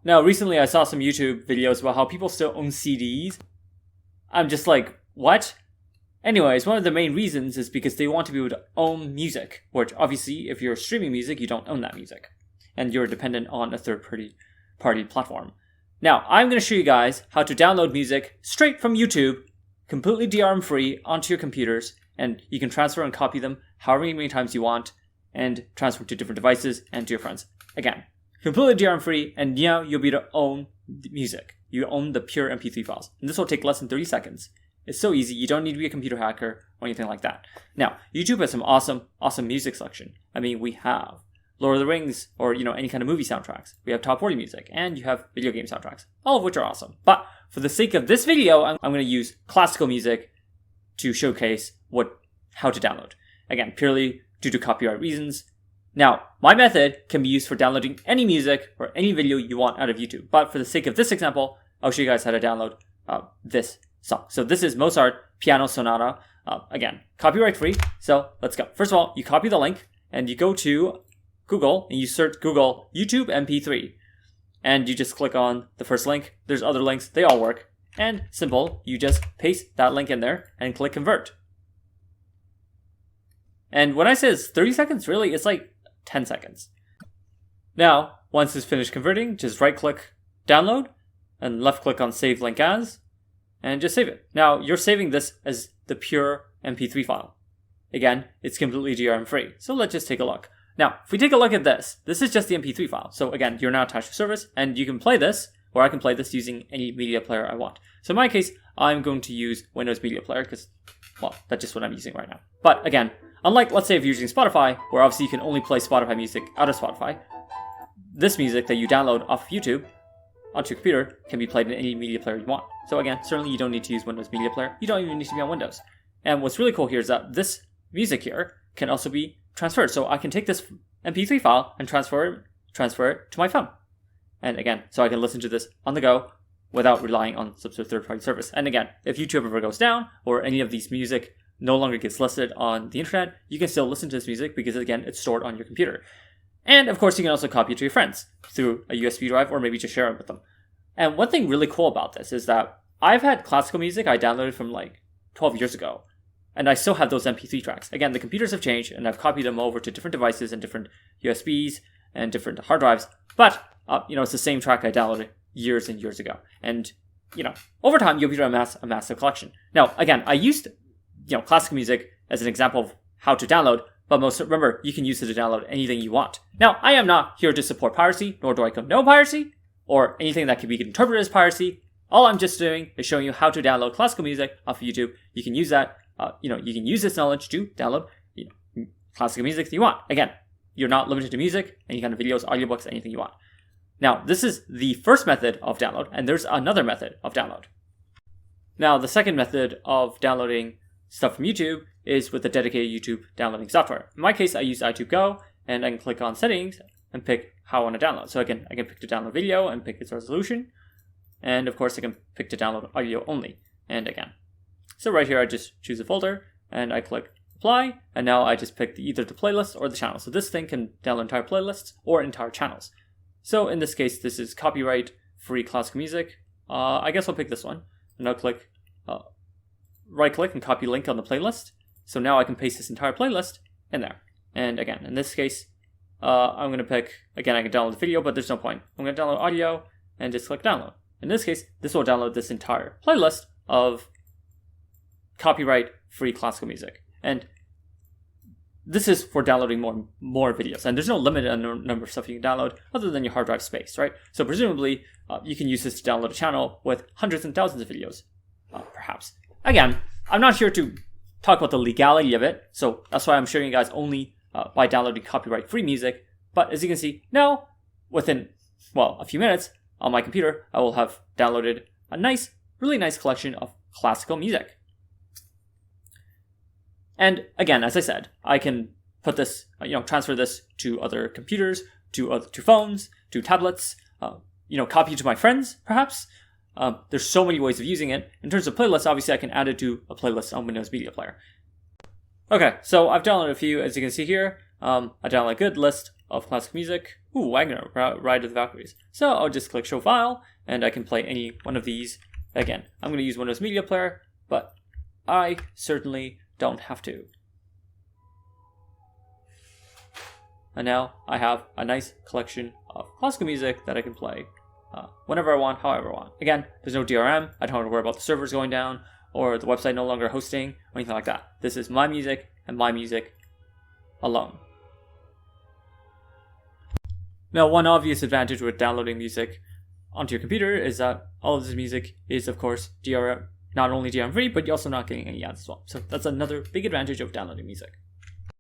Now, recently I saw some YouTube videos about how people still own CDs. I'm just like, what? Anyways, one of the main reasons is because they want to be able to own music, which obviously, if you're streaming music, you don't own that music, and you're dependent on a third-party platform. Now, I'm going to show you guys how to download music straight from YouTube, completely DRM-free, onto your computers, and you can transfer and copy them however many times you want, and transfer to different devices and to your friends. Again, completely DRM-free, and now you'll be able to own the music. You own the pure MP3 files, and this will take less than 30 seconds. It's so easy, you don't need to be a computer hacker or anything like that. Now, YouTube has some awesome music selection. I mean, we have Lord of the Rings, or any kind of movie soundtracks. We have top 40 music, and you have video game soundtracks, all of which are awesome. But for the sake of this video, I'm going to use classical music to showcase how to download. Again, purely due to copyright reasons. Now, my method can be used for downloading any music or any video you want out of YouTube. But for the sake of this example, I'll show you guys how to download this song. So this is Mozart Piano Sonata. Again, copyright free. So let's go. First of all, you copy the link and you go to Google and you search Google YouTube MP3. And you just click on the first link. There's other links. They all work. And simple, you just paste that link in there and click convert. And when I say it's 30 seconds, really, it's like 10 seconds. Now, once it's finished converting, just right-click download and left-click on save link as, and just save it. Now, you're saving this as the pure MP3 file. Again, it's completely DRM-free. So let's just take a look. Now, if we take a look at this is just the MP3 file. So again, you're now attached to service, and you can play this, or I can play this using any media player I want. So in my case, I'm going to use Windows Media Player because, well, that's just what I'm using right now. But again, unlike, let's say, if you're using Spotify, where obviously you can only play Spotify music out of Spotify, this music that you download off of YouTube onto your computer can be played in any media player you want. So again, certainly you don't need to use Windows Media Player. You don't even need to be on Windows. And what's really cool here is that this music here can also be transferred. So I can take this MP3 file and transfer it to my phone. And again, so I can listen to this on the go without relying on some sort of third-party service. And again, if YouTube ever goes down or any of these music no longer gets listed on the internet, you can still listen to this music because, again, it's stored on your computer. And of course, you can also copy it to your friends through a USB drive or maybe just share it with them. And one thing really cool about this is that I've had classical music I downloaded from like 12 years ago, and I still have those MP3 tracks. Again, the computers have changed, and I've copied them over to different devices and different USBs and different hard drives. But, it's the same track I downloaded years and years ago. And, over time, you'll be able to amass a massive collection. Now, again, I used classical music as an example of how to download, but remember, you can use it to download anything you want. Now, I am not here to support piracy, nor do I condone piracy, or anything that could be interpreted as piracy. All I'm just doing is showing you how to download classical music off of YouTube. You can use that, you can use this knowledge to download, classical music that you want. Again, you're not limited to music, any kind of videos, audiobooks, anything you want. Now, this is the first method of download, and there's another method of download. Now, the second method of downloading stuff from YouTube is with the dedicated YouTube downloading software. In my case, I use iTunes Go, and I can click on settings and pick how I want to download. So again, I can pick to download video and pick its resolution. And of course, I can pick to download audio only. And again, so right here, I just choose a folder and I click apply. And now I just pick either the playlist or the channel. So this thing can download entire playlists or entire channels. So in this case, this is copyright free classical music. I guess I'll pick this one, and I'll click right click and copy link on the playlist. So now I can paste this entire playlist in there. And again, in this case, I'm going to pick, again, I can download the video, but there's no point. I'm going to download audio and just click download. In this case, this will download this entire playlist of copyright free classical music. And this is for downloading more videos. And there's no limit on the number of stuff you can download other than your hard drive space, right? So presumably, you can use this to download a channel with hundreds and thousands of videos, perhaps. Again, I'm not here to talk about the legality of it, so that's why I'm showing you guys only by downloading copyright-free music. But as you can see, now, within, a few minutes, on my computer, I will have downloaded a nice, really nice collection of classical music. And again, as I said, I can put this, transfer this to other computers, to phones, to tablets, copy it to my friends, perhaps. There's so many ways of using it. In terms of playlists, obviously I can add it to a playlist on Windows Media Player. Okay, so I've downloaded a few, as you can see here. I downloaded a good list of classic music. Ooh, Wagner, Ride of the Valkyries. So I'll just click show file, and I can play any one of these. Again, I'm going to use Windows Media Player, but I certainly don't have to. And now I have a nice collection of classical music that I can play whenever I want, however I want. Again, there's no DRM. I don't have to worry about the servers going down or the website no longer hosting or anything like that. This is my music and my music alone. Now, one obvious advantage with downloading music onto your computer is that all of this music is, of course, not only DRM free, but you're also not getting any ads as well. So that's another big advantage of downloading music.